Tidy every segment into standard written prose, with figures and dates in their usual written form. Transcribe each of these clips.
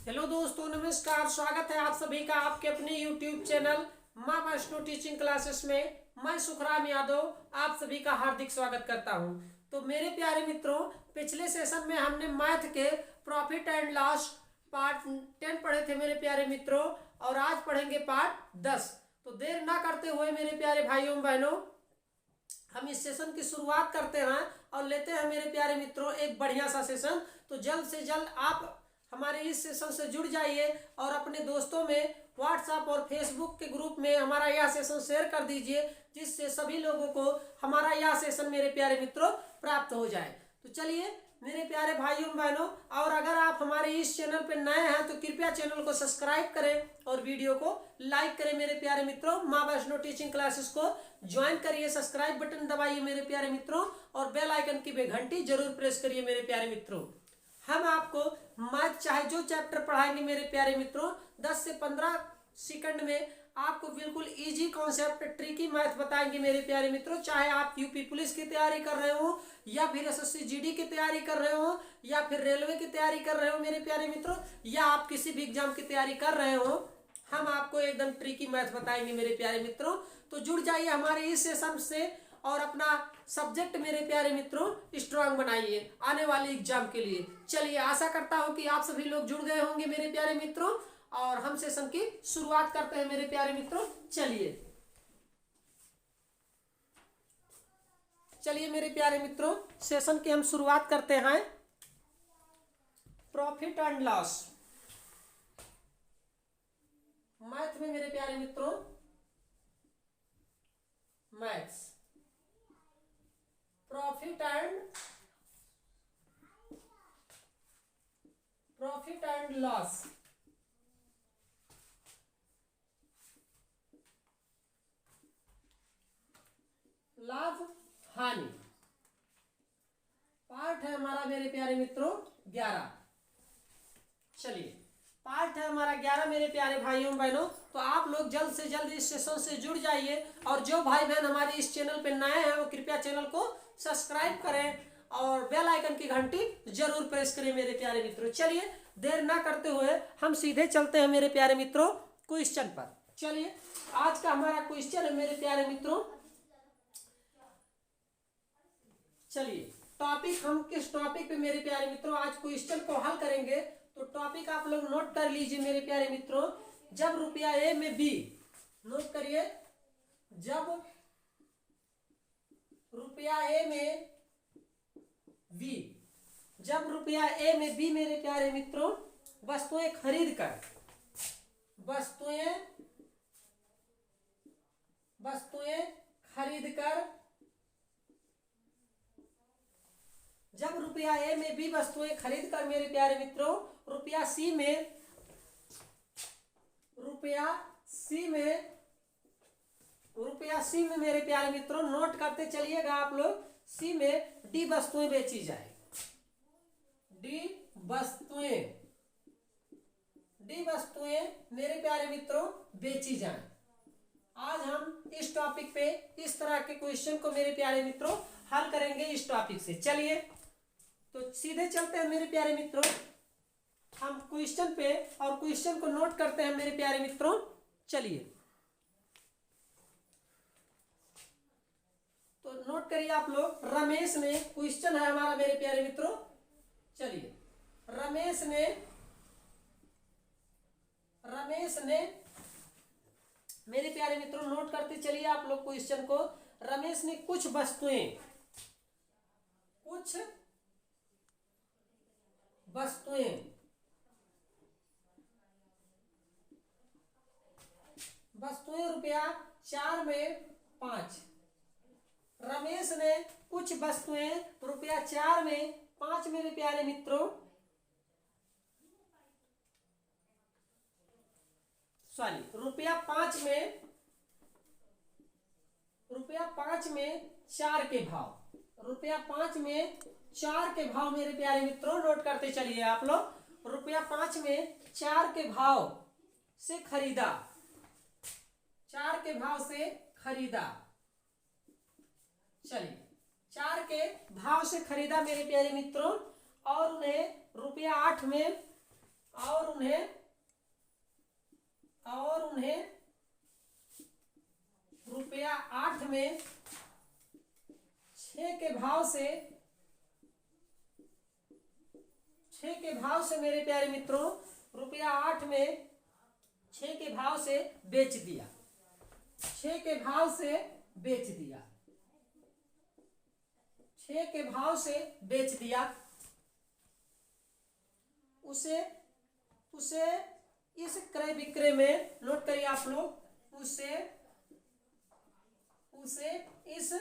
Hello दोस्तों, नमस्कार। स्वागत है आप सभी का आपके अपने YouTube चैनल माँ वैष्णो टीचिंग क्लासेस में। मैं सुखराम यादव आप सभी का हार्दिक स्वागत करता हूं। तो मेरे प्यारे मित्रों, पिछले सेशन में हमने मैथ के प्रॉफिट एंड लॉस पार्ट 10 पढ़े थे मेरे प्यारे मित्रों, और आज पढ़ेंगे पार्ट 10। तो देर ना करते हुए मेरे प्यारे भाइयों बहनों, हम इस सेशन की शुरुआत करते हैं और लेते हैं मेरे प्यारे मित्रों एक बढ़िया सा सेशन। तो जल्द से जल्द आप हमारे इस सेशन से जुड़ जाइए और अपने दोस्तों में व्हाट्सएप और फेसबुक के ग्रुप में हमारा यह सेशन शेयर कर दीजिए, जिससे सभी लोगों को हमारा यह सेशन मेरे प्यारे मित्रों प्राप्त हो जाए। तो चलिए मेरे प्यारे भाइयों बहनों, और अगर आप हमारे इस चैनल पर नए हैं तो कृपया चैनल को सब्सक्राइब करें और वीडियो को लाइक करें मेरे प्यारे मित्रों। माँ वैष्णो टीचिंग क्लासेस को ज्वाइन करिए, सब्सक्राइब बटन दबाइए मेरे प्यारे मित्रों, और बेल आइकन की घंटी जरूर प्रेस करिए मेरे प्यारे मित्रों। हम आपको मैथ चाहे जो चैप्टर पढ़ाएंगे मेरे प्यारे मित्रों, 10 से 15 सेकंड में आपको बिल्कुल इजी कॉन्सेप्ट ट्रिकी मैथ बताएंगे मेरे प्यारे मित्रों। चाहे आप यूपी पुलिस की तैयारी कर रहे हो, या फिर एसएससी जीडी की तैयारी कर रहे हो, या फिर रेलवे की तैयारी कर रहे हो मेरे प्यारे मित्रों, या आप किसी भी एग्जाम की तैयारी कर रहे हो, हम आपको एकदम ट्रिकी मैथ बताएंगे मेरे प्यारे मित्रों। तो जुड़ जाइए हमारे इस सेशन से और अपना सब्जेक्ट मेरे प्यारे मित्रों स्ट्रांग बनाइए आने वाले एग्जाम के लिए। चलिए, आशा करता हूं कि आप सभी लोग जुड़ गए होंगे मेरे प्यारे मित्रों, और हम सेशन की शुरुआत करते हैं मेरे प्यारे मित्रों। चलिए मेरे प्यारे मित्रों, सेशन की हम शुरुआत करते हैं। प्रॉफिट एंड लॉस मैथ में मेरे प्यारे मित्रों, मैथ्स प्रॉफिट एंड लॉस। लाभ हानि पार्ट है हमारा मेरे प्यारे मित्रों 11। चलिए, पार्ट है हमारा 11 मेरे प्यारे भाइयों बहनों। तो आप लोग जल्द से जल्द इस सेशन से जुड़ जाइए, और जो भाई बहन हमारे इस चैनल पे नए हैं वो कृपया चैनल को सब्सक्राइब करें और बेल आइकन की घंटी जरूर प्रेस करें मेरे प्यारे मित्रों। चलिए, देर ना करते हुए हम सीधे चलते हैं मेरे प्यारे मित्रों क्वेश्चन पर। चलिए, आज का हमारा क्वेश्चन है मेरे प्यारे मित्रों। चलिए, टॉपिक हम किस टॉपिक पे मेरे प्यारे मित्रों आज क्वेश्चन को हल करेंगे, तो टॉपिक आप लोग नोट कर लीजिए मेरे प्यारे मित्रों। जब रुपया ए में बी, नोट करिए, जब रुपया ए में बी, जब रुपया ए में बी मेरे प्यारे मित्रों वस्तुएं खरीद कर जब रुपया ए में बी वस्तुएं खरीद कर मेरे प्यारे मित्रों रुपया सी में मेरे प्यारे मित्रों नोट करते चलिएगा आप लोग, सी में डी वस्तुएं बेची जाए। डी वस्तुएं मेरे प्यारे मित्रों बेची जाए। आज हम इस टॉपिक पे इस तरह के क्वेश्चन को मेरे प्यारे मित्रों हल करेंगे इस टॉपिक से। चलिए, तो सीधे चलते हैं मेरे प्यारे मित्रों हम क्वेश्चन पे, और क्वेश्चन को नोट करते हैं मेरे प्यारे मित्रों। चलिए, तो नोट करिए आप लोग। रमेश ने, क्वेश्चन है हमारा मेरे प्यारे मित्रों। चलिए, रमेश ने मेरे प्यारे मित्रों नोट करते चलिए आप लोग क्वेश्चन को। रमेश ने कुछ वस्तुएं रुपया 4 में 5। रमेश ने कुछ वस्तुएं रुपया 4 में 5 मेरे प्यारे मित्रों, रुपया 5 में 4 के भाव, रुपया 5 में 4 के भाव मेरे प्यारे मित्रों नोट करते चलिए आप लोग। रुपया 5 में 4 के भाव से खरीदा, 4 के भाव से खरीदा। चलिए, 4 के भाव से खरीदा मेरे प्यारे मित्रों, और उन्हें रुपया 8 में और उन्हें रुपया 8 में 6 के भाव से मेरे प्यारे मित्रों रुपया 8 में 6 के भाव से बेच दिया। 6 के भाव से बेच दिया। 6 के भाव से बेच दिया। उसे इस क्रय विक्रय में, नोट करिए आप लोग, उसे इस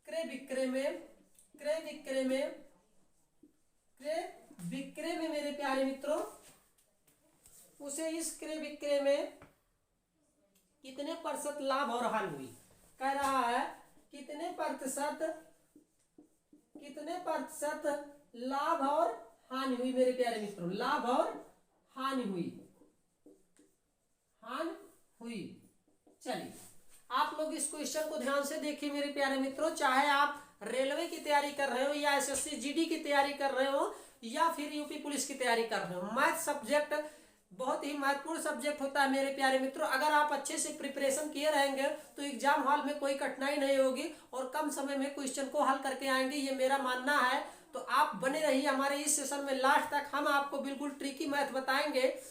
क्रय विक्रय में मेरे प्यारे मित्रों, उसे इस क्रय विक्रय में कितने प्रतिशत लाभ और हानि हुई, कह रहा है कितने प्रतिशत लाभ और हानि हुई मेरे प्यारे मित्रों, लाभ और हानि हुई। चलिए आप लोग इस क्वेश्चन को ध्यान से देखिए मेरे प्यारे मित्रों, चाहे आप रेलवे की तैयारी कर रहे हो या एसएससी जीडी की तैयारी कर रहे हो या फिर यूपी पुलिस की तैयारी कर रहे हो, मैथ सब्जेक्ट बहुत ही महत्वपूर्ण सब्जेक्ट होता है मेरे प्यारे मित्रों। अगर आप अच्छे से प्रिपरेशन किए रहेंगे तो एग्जाम हॉल में कोई कठिनाई नहीं होगी और कम समय में क्वेश्चन को हल करके आएंगे, ये मेरा मानना है। तो आप बने रहिए हमारे इस सेशन में लास्ट तक, हम आपको बिल्कुल ट्रिकी मैथ बताएंगे,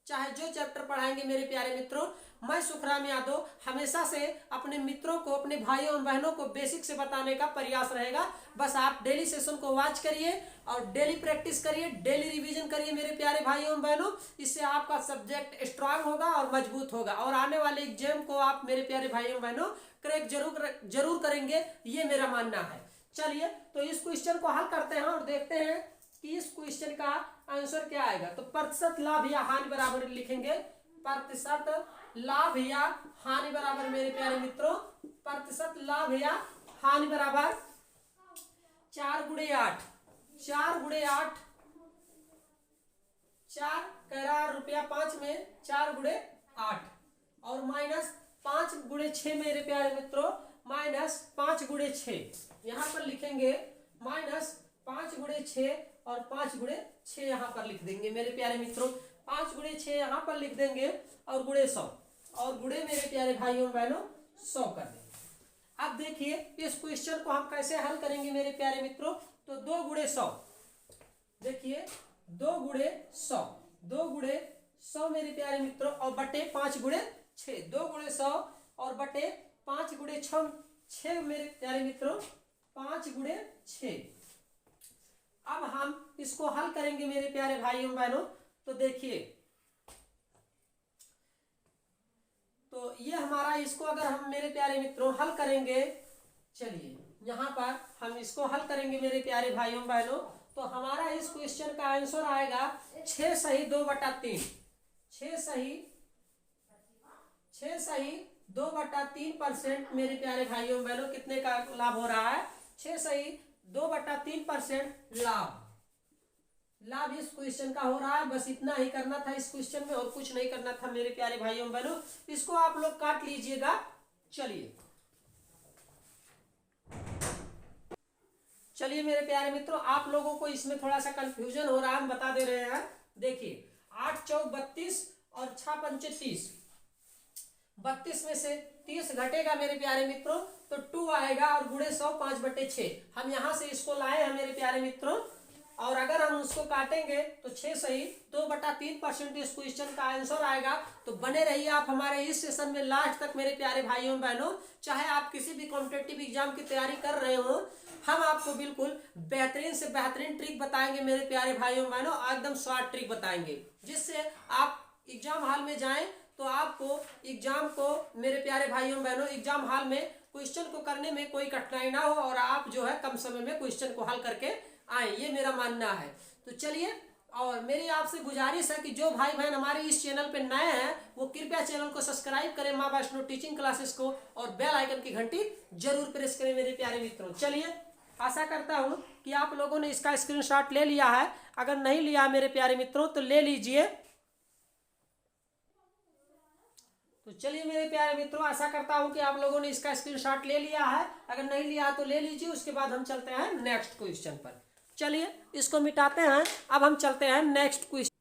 चाहे जो चैप्टर पढ़ाएंगे मेरे प्यारे मित्रों। मैं सुखराम यादव हमेशा से अपने मित्रों को, अपने भाइयों और बहनों को बेसिक से बताने का प्रयास रहेगा। बस आप डेली सेशन को वॉच करिए और डेली प्रैक्टिस करिए, डेली रिवीजन करिए मेरे प्यारे भाइयों और बहनों। इससे आपका सब्जेक्ट स्ट्रांग होगा और मजबूत होगा और आने वाले एग्जाम को आप मेरे प्यारे भाइयों और बहनों क्रैक जरूर करेंगे, ये मेरा मानना है। चलिए तो इस क्वेश्चन को हल करते हैं और देखते हैं कि इस क्वेश्चन का आंसर क्या आएगा। तो प्रतिशत लाभ या हानि बराबर लिखेंगे, प्रतिशत लाभ या हानि बराबर मेरे प्यारे मित्रों, प्रतिशत लाभ या हानि बराबर 4 गुणे 8, 4 गुणे 8, 4 कह रहा रुपया 5 में 4 गुणे 8 और माइनस 5 गुणे 6 मेरे प्यारे मित्रों, माइनस 5 गुणे 6 यहां पर लिखेंगे, माइनस 5 गुणे 6 और 5 गुणे 6 यहां पर लिख देंगे मेरे प्यारे मित्रों। 5 गुणे 6 यहां पर लिख देंगे और गुणे 100 और गुणे मेरे प्यारे भाइयों बहनों 100 कर देंगे। अब देखिए इस क्वेश्चन को हम कैसे हल करेंगे मेरे प्यारे मित्रों। तो 2 गुणे 100, देखिए 2 गुणे 100, 2 गुणे 100 मेरे प्यारे मित्रों और बटे 5 गुणे 6, 2 गुणे 100 और बटे 5 गुणे 6 मेरे प्यारे मित्रों, 5 गुणे 6। अब हम इसको हल करेंगे मेरे प्यारे भाइयों बहनों। तो देखिए, तो ये हमारा, इसको अगर हम मेरे प्यारे मित्रों हल करेंगे, चलिए यहां पर हम इसको हल करेंगे मेरे प्यारे भाइयों बहनों। तो हमारा इस क्वेश्चन का आंसर आएगा 6 सही 2/3, 6 सही 2/3% मेरे प्यारे भाइयों बहनों कितने का लाभ हो रहा है, 6 सही 2/3% लाभ इस क्वेश्चन का हो रहा है। बस इतना ही करना था इस क्वेश्चन में और कुछ नहीं करना था मेरे प्यारे भाइयों बहनों। इसको आप लोग काट लीजिएगा। चलिए मेरे प्यारे मित्रों, आप लोगों को इसमें थोड़ा सा कंफ्यूजन हो रहा है, हम बता दे रहे हैं। देखिए 8 चौक 32 और 6 पंचे 30, 32 में से 30 घटेगा मेरे प्यारे मित्रों तो 2 आएगा और गुणे 100 5/6। हम यहां से इसको लाए हैं मेरे प्यारे मित्रों और अगर हम उसको काटेंगे तो 6 सही 2/3% इस क्वेश्चन का आंसर आएगा। तो बने रहिए आप हमारे इस सेशन में लास्ट तक मेरे प्यारे भाइयों बहनों। चाहे आप किसी भी कॉम्पिटिटिव एग्जाम की तैयारी कर रहे हो, हम आपको बिल्कुल बेहतरीन से बेहतरीन ट्रिक बताएंगे मेरे प्यारे भाइयों बहनों, एकदम शॉर्ट ट्रिक बताएंगे, जिससे आप एग्जाम हॉल में जाएं तो आपको एग्जाम को मेरे प्यारे भाइयों बहनों एग्जाम हॉल में क्वेश्चन को करने में कोई कठिनाई ना हो और आप जो है कम समय में क्वेश्चन को हल करके आए, ये मेरा मानना है। तो चलिए, और मेरी आपसे गुजारिश है कि जो भाई बहन हमारे इस चैनल पे नए हैं वो कृपया चैनल को सब्सक्राइब करें, माँ वैष्णो टीचिंग क्लासेस को, और बेल आइकन की घंटी जरूर प्रेस करें मेरे प्यारे मित्रों। चलिए, आशा करता हूं कि आप लोगों ने इसका स्क्रीनशॉट ले लिया है। अगर नहीं लिया मेरे प्यारे मित्रों तो ले लीजिए। तो चलिए मेरे प्यारे मित्रों, आशा करता हूं कि आप लोगों ने इसका स्क्रीनशॉट ले लिया है। अगर नहीं लिया तो ले लीजिए। उसके बाद हम चलते हैं नेक्स्ट क्वेश्चन पर। चलिए इसको मिटाते हैं, अब हम चलते हैं नेक्स्ट क्वेश्चन।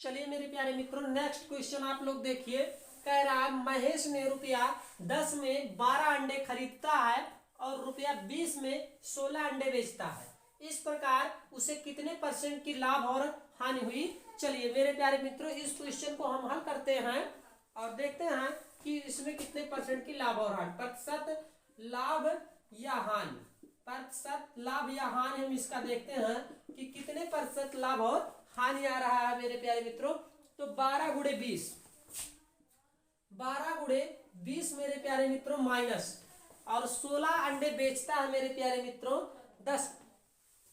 चलिए मेरे प्यारे मित्रों, नेक्स्ट क्वेश्चन आप लोग देखिए। कह रहा है महेश ने रुपया 10 में 12 अंडे खरीदता है और रुपया 20 में 16 अंडे बेचता है। इस प्रकार उसे कितने % की लाभ और हानि हुई। चलिए मेरे प्यारे मित्रों, इस क्वेश्चन को हम हल करते हैं और देखते हैं कि इसमें कितने % की लाभ और हानि, प्रतिशत लाभ या हानि, प्रतिशत लाभ या हानि हम इसका देखते हैं कि कितने % लाभ और हानि आ रहा है मेरे प्यारे मित्रों। तो 12 गुणे 20, 12 गुणे 20 मेरे प्यारे मित्रों माइनस, और 16 अंडे बेचता है मेरे प्यारे मित्रों 10।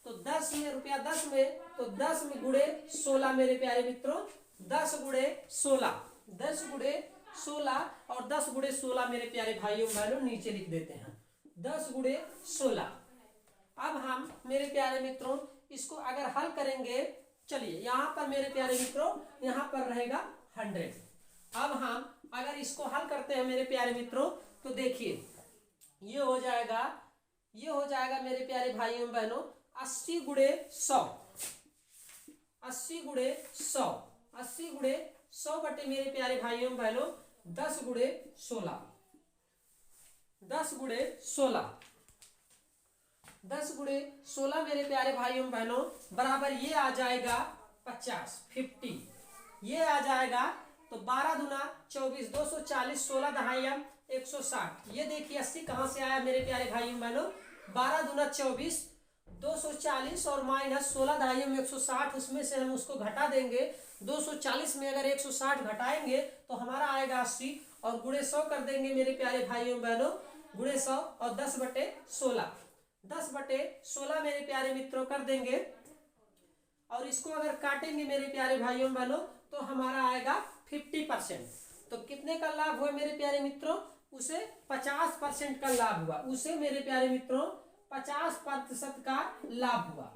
तो 10 में रुपया 10 में, तो 10 में गुणे 16 मेरे प्यारे मित्रों, 10 गुणे 16, 10 गुणे 16 और 10 गुणे 16 मेरे प्यारे भाइयों बहनों नीचे लिख देते हैं 10 गुणे 16। अब हम मेरे प्यारे मित्रों इसको अगर हल करेंगे, चलिए यहाँ पर मेरे प्यारे मित्रों यहाँ पर रहेगा 100। अब हम अगर इसको हल करते हैं मेरे प्यारे मित्रों, तो देखिए ये हो जाएगा मेरे प्यारे भाइयों बहनों 80 गुणे 100, 80 गुणे 100, 80 गुणे 100 बटे मेरे प्यारे भाइयों बहनों 10 गुणे 16, 10 गुणे 16, 10 गुणे 16 मेरे प्यारे भाइयों बहनों बराबर ये आ जाएगा 50, ये आ जाएगा। तो 12 दूना 24, 240, 16 दहाइयां 160। ये देखिए 80 कहाँ से आया मेरे प्यारे भाइयों बहनों, 12 दूना 24, 240 और माइनस 16 दहाइयों में 160, उसमें से हम उसको घटा देंगे। 240 में अगर 160 घटाएंगे तो हमारा आएगा 80, और गुणे 100 कर देंगे मेरे प्यारे भाइयों बहनों, गुणे 100 और 10 बटे 16, 10 बटे 16 मेरे प्यारे मित्रों कर देंगे। और इसको अगर काटेंगे मेरे प्यारे भाइयों बहनों तो हमारा आएगा 50%। तो कितने का लाभ हुआ मेरे प्यारे मित्रों, उसे 50% का लाभ हुआ, उसे मेरे प्यारे मित्रों 50% का लाभ हुआ,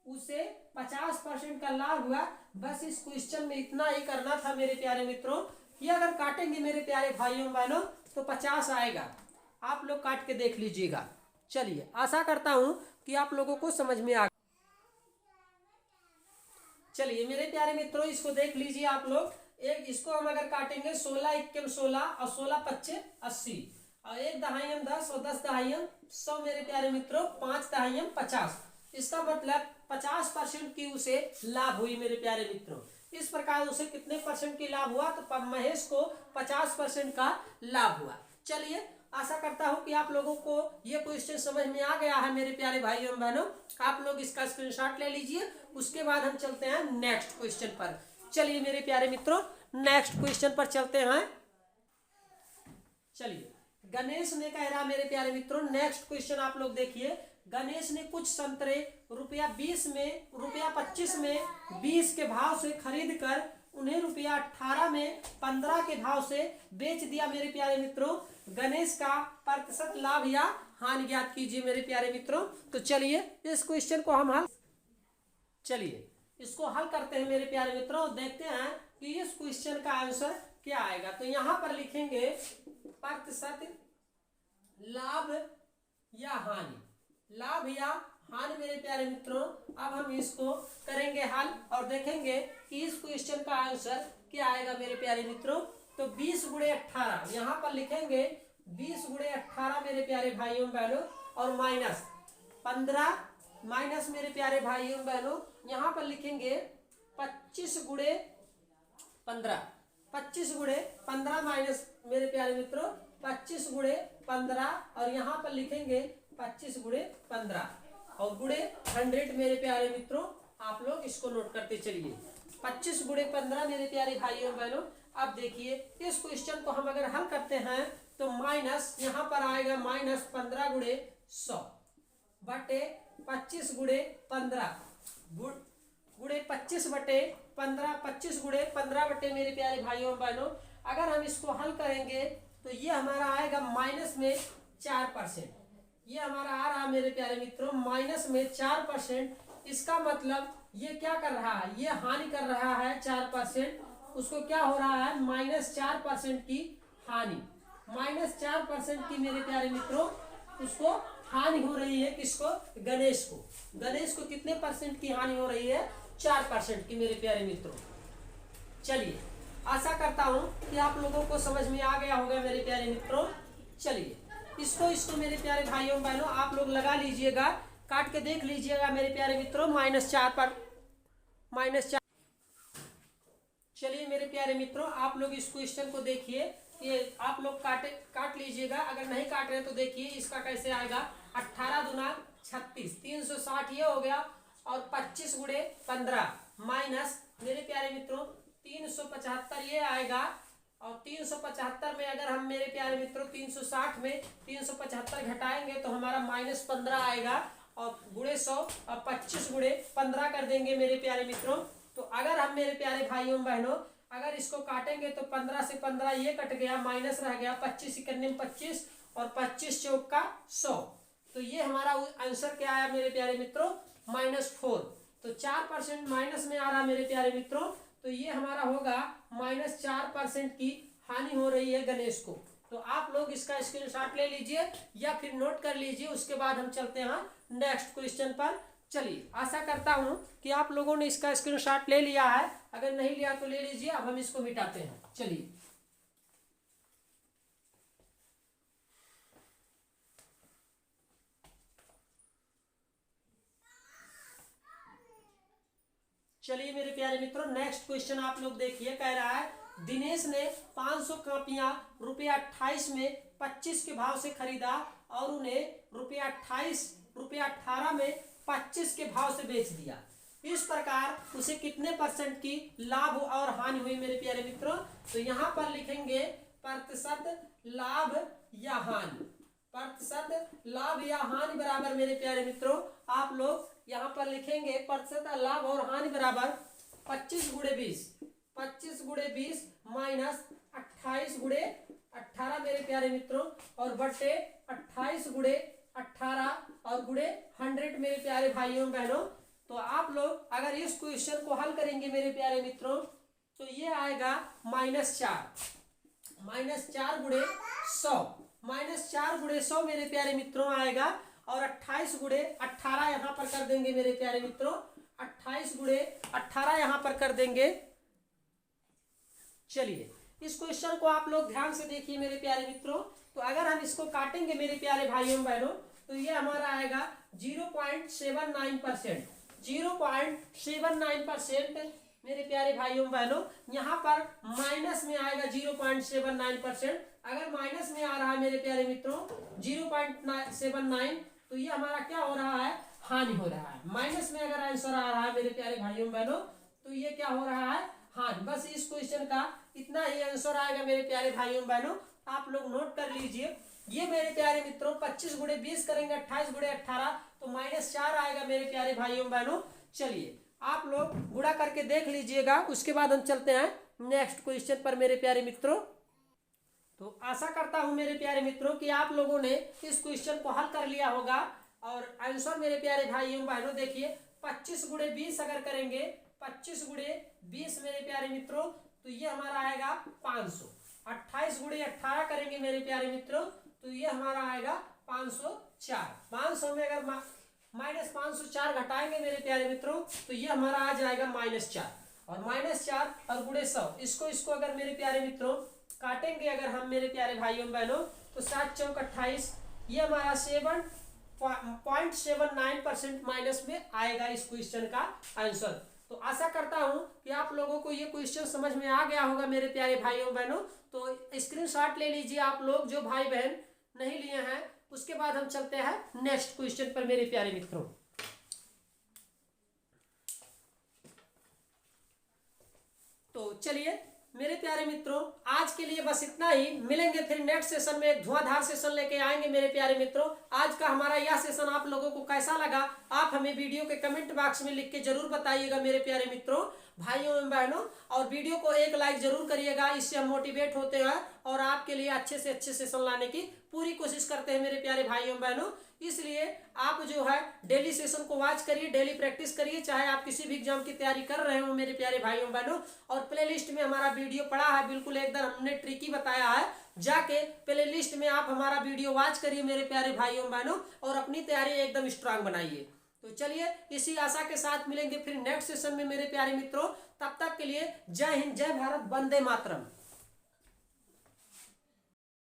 उसे 50% का लाभ हुआ। बस इस क्वेश्चन में इतना ही करना था मेरे प्यारे मित्रों। ये अगर काटेंगे मेरे प्यारे भाइयों बहनों तो 50 आएगा, आप लोग काट के देख लीजिएगा। चलिए आशा करता हूं कि आप लोगों को समझ में आ। चलिए मेरे प्यारे मित्रों इसको देख लीजिए आप लोग। एक इसको हम अगर काटेंगे 16 एकम 16 और 16 पच्चे 80, और 1 दहाइयम 10 और 10 दहाइयम 100 मेरे प्यारे मित्रों 5 दहाइयम 50। इसका मतलब 50% की उसे लाभ हुई मेरे प्यारे मित्रों। इस प्रकार उसे कितने % की लाभ हुआ, तो महेश को 50% का लाभ हुआ। चलिए आशा करता हूं कि आप लोगों को ये क्वेश्चन समझ में आ गया है मेरे प्यारे भाइयों और बहनों। आप लोग इसका स्क्रीनशॉट ले लीजिए, उसके बाद हम चलते हैं नेक्स्ट क्वेश्चन पर। चलिए मेरे प्यारे मित्रों नेक्स्ट क्वेश्चन पर चलते हैं। चलिए गणेश ने कह रहा मेरे प्यारे मित्रों, नेक्स्ट क्वेश्चन आप लोग देखिए। गणेश ने कुछ संतरे रुपया 20 में, रुपया 25 में 20 के भाव से खरीद कर उन्हें रुपया 18 में 15 के भाव से बेच दिया मेरे प्यारे मित्रों। गणेश का प्रतिशत लाभ या हानि ज्ञात कीजिए मेरे प्यारे मित्रों। तो चलिए इस क्वेश्चन को हम चलिए इसको हल करते हैं मेरे प्यारे मित्रों, देखते हैं कि इस क्वेश्चन का आंसर क्या आएगा। तो यहां पर लिखेंगे प्रतिशत लाभ या हानि, लाभ या हानि मेरे प्यारे मित्रों। अब हम इसको करेंगे हल और देखेंगे कि इस क्वेश्चन का आंसर क्या आएगा मेरे प्यारे मित्रों। तो 20 गुणे 18 यहाँ पर लिखेंगे 20 गुणे 18 मेरे प्यारे भाइयों बहनों, और माइनस 15 माइनस मेरे प्यारे भाइयों बहनों यहाँ पर लिखेंगे 25 गुणे 15, 25 गुणे 15 माइनस मेरे प्यारे मित्रों 25 गुणे 15, और यहाँ पर लिखेंगे 25 गुणे 15 और गुणे 100 मेरे प्यारे मित्रों। आप लोग इसको नोट करते चलिए 25 गुणे 15 मेरे प्यारे भाइयों बहनों। अब देखिए इस क्वेश्चन को हम अगर हल करते हैं तो माइनस यहाँ पर आएगा माइनस 15 गुणे 100 बटे 25 गुणे 15 गुणे 25 बटे 15, 25 गुणे 15 बटे मेरे प्यारे भाइयों बहनों। अगर हम इसको हल करेंगे तो ये हमारा आएगा माइनस में 4%। ये हमारा आ रहा मेरे प्यारे मित्रों माइनस में 4%। इसका मतलब ये क्या कर रहा है, ये हानि कर रहा है 4%। उसको क्या हो रहा है माइनस 4% की हानि, माइनस 4% की मेरे प्यारे मित्रों उसको हानि हो रही है। किसको, गणेश को। गणेश को कितने % की हानि हो रही है, 4% की मेरे प्यारे मित्रों। चलिए, आशा करता हूँ कि आप लोगों को समझ में आ गया होगा मेरे प्यारे मित्रों। चलिए, इसको मेरे प्यारे भाइयों बहनों आप लोग लगा लीजिएगा, काट के देख लीजिएगा मेरे प्यारे मित्रों। -4 पर -4। चलिए मेरे प्यारे मित्रों, आप लोग इस क्वेश्चन को देखिए, ये आप लोग काट लीजिएगा। अगर नहीं काट रहे तो देखिए इसका कैसे आएगा। 18 दूना 36, 360 ये हो गया, और 25 गुणे 15 माइनस मेरे प्यारे मित्रों 375 ये आएगा। और 375 में अगर हम मेरे प्यारे मित्रों 360 में 375 घटाएंगे तो हमारा -15 आएगा, और गुणे 100 और 25 गुणे 15 कर देंगे मेरे प्यारे मित्रों। तो अगर हम मेरे प्यारे भाइयों बहनों अगर इसको काटेंगे तो 15 से 15 ये कट गया, माइनस रह गया 25 इकन्ने 25, और 25 चौक का 100। तो ये हमारा आंसर क्या आया मेरे प्यारे मित्रों, -4। तो 4% माइनस में आ रहा मेरे प्यारे मित्रों। तो ये हमारा होगा -4% की हानि हो रही है गणेश को। तो आप लोग इसका स्क्रीनशॉट ले लीजिए या फिर नोट कर लीजिए। उसके बाद हम चलते हैं नेक्स्ट क्वेश्चन पर। चलिए, आशा करता हूं कि आप लोगों ने इसका स्क्रीनशॉट ले लिया है। अगर नहीं लिया तो ले लीजिए। अब हम इसको मिटाते हैं। चलिए, चलिए मेरे प्यारे मित्रों, नेक्स्ट क्वेश्चन आप लोग देखिए। कह रहा है दिनेश ने 500 कापियां ₹28 में 25 के भाव से खरीदा और उन्हें ₹18 में 25 के भाव से बेच दिया। इस प्रकार उसे कितने % की लाभ और हानि हुई मेरे प्यारे मित्रों। तो यहाँ पर लिखेंगे प्रतिशत लाभ या हानि। प्रतिशत लाभ या हानि बराबर मेरे प्यारे मित्रों आप लोग यहाँ पर लिखेंगे प्रतिशत लाभ और हानि बराबर 25 गुणे 20, 25 गुणे 20 माइनस 28 गुणे 18 मेरे प्यारे मित्रों, और बटे 28 गुणे 18 और गुणे 100 मेरे प्यारे भाइयों बहनों। तो आप लोग अगर इस क्वेश्चन को हल करेंगे मेरे प्यारे मित्रों तो ये आएगा -4 गुणे 100, -4 गुणे 100 मेरे प्यारे मित्रों आएगा, और 28 गुणे 18 यहाँ पर कर देंगे मेरे प्यारे मित्रों। 28 गुणे 18 यहाँ पर कर देंगे। चलिए, इस क्वेश्चन को आप लोग ध्यान से देखिए मेरे प्यारे मित्रों। तो अगर हम इसको काटेंगे मेरे प्यारे भाइयों बहनों तो ये हमारा आएगा 0.79%। 0.79% मेरे प्यारे भाइयों बहनों। यहाँ पर माइनस में आएगा 0.79%। अगर माइनस में आ रहा है मेरे प्यारे मित्रों 0.79, तो ये हमारा क्या हो रहा है, हानि हो रहा है। माइनस में अगर आंसर आ रहा है मेरे प्यारे भाइयों बहनों तो ये क्या हो रहा है, हानि। बस इस क्वेश्चन का इतना ही आंसर आएगा मेरे प्यारे भाइयों बहनों। आप लोग नोट कर लीजिए। ये मेरे प्यारे मित्रों 25 गुणे 20 करेंगे 28 गुणे 18 तो -4 आएगा मेरे प्यारे भाइयों बहनों। चलिए, आप लोग गुणा करके देख लीजिएगा। उसके बाद हम चलते हैं नेक्स्ट क्वेश्चन पर मेरे प्यारे मित्रों। तो आशा करता हूं मेरे प्यारे मित्रों कि आप लोगों ने इस क्वेश्चन को हल कर लिया होगा। और आंसर मेरे प्यारे भाइयों बहनों देखिए, 25 गुणे 20 अगर करेंगे 25 गुणे 20 मेरे प्यारे मित्रों तो ये हमारा आएगा 500। 28 गुणे 18 करेंगे मेरे प्यारे मित्रों तो ये हमारा आएगा 504। 500 में अगर -504 घटाएंगे मेरे प्यारे मित्रों तो ये हमारा आ जाएगा -4, और -4 और गुणे 100 इसको अगर मेरे प्यारे मित्रों काटेंगे अगर हम मेरे प्यारे भाइयों बहनों तो 7 चौक 28, ये हमारा 7.79% माइनस में आएगा इस क्वेश्चन का आंसर। तो आशा करता हूं कि आप लोगों को ये क्वेश्चन समझ में आ गया होगा मेरे प्यारे भाइयों बहनों। तो स्क्रीनशॉट ले लीजिए आप लोग जो भाई बहन नहीं लिए हैं। उसके बाद हम चलते हैं नेक्स्ट क्वेश्चन पर मेरे प्यारे मित्रों। तो चलिए मेरे प्यारे मित्रों, आज के लिए बस इतना ही। मिलेंगे फिर नेक्स्ट सेशन में, एक धुआंधार सेशन लेके आएंगे मेरे प्यारे मित्रों। आज का हमारा यह सेशन आप लोगों को कैसा लगा आप हमें वीडियो के कमेंट बॉक्स में लिख के जरूर बताइएगा मेरे प्यारे मित्रों, भाइयों एवं बहनों। और वीडियो को एक लाइक जरूर करिएगा, इससे हम मोटिवेट होते हैं और आपके लिए अच्छे से अच्छे सेशन लाने की पूरी कोशिश करते हैं मेरे प्यारे भाइयों बहनों। इसलिए आप जो है डेली सेशन को वॉच करिए, डेली प्रैक्टिस करिए, चाहे आप किसी भी एग्जाम की तैयारी कर रहे हो मेरे प्यारे भाइयों बहनों। और प्लेलिस्ट में हमारा वीडियो पड़ा है, बिल्कुल एकदम हमने ट्रिकी बताया है। जाके प्लेलिस्ट में आप हमारा वीडियो वॉच करिए मेरे प्यारे भाइयों बहनों और अपनी तैयारी एकदम स्ट्रांग बनाइए। तो चलिए इसी आशा के साथ मिलेंगे फिर नेक्स्ट सेशन में मेरे प्यारे मित्रों। तब तक के लिए जय हिंद, जय भारत, वंदे मातरम।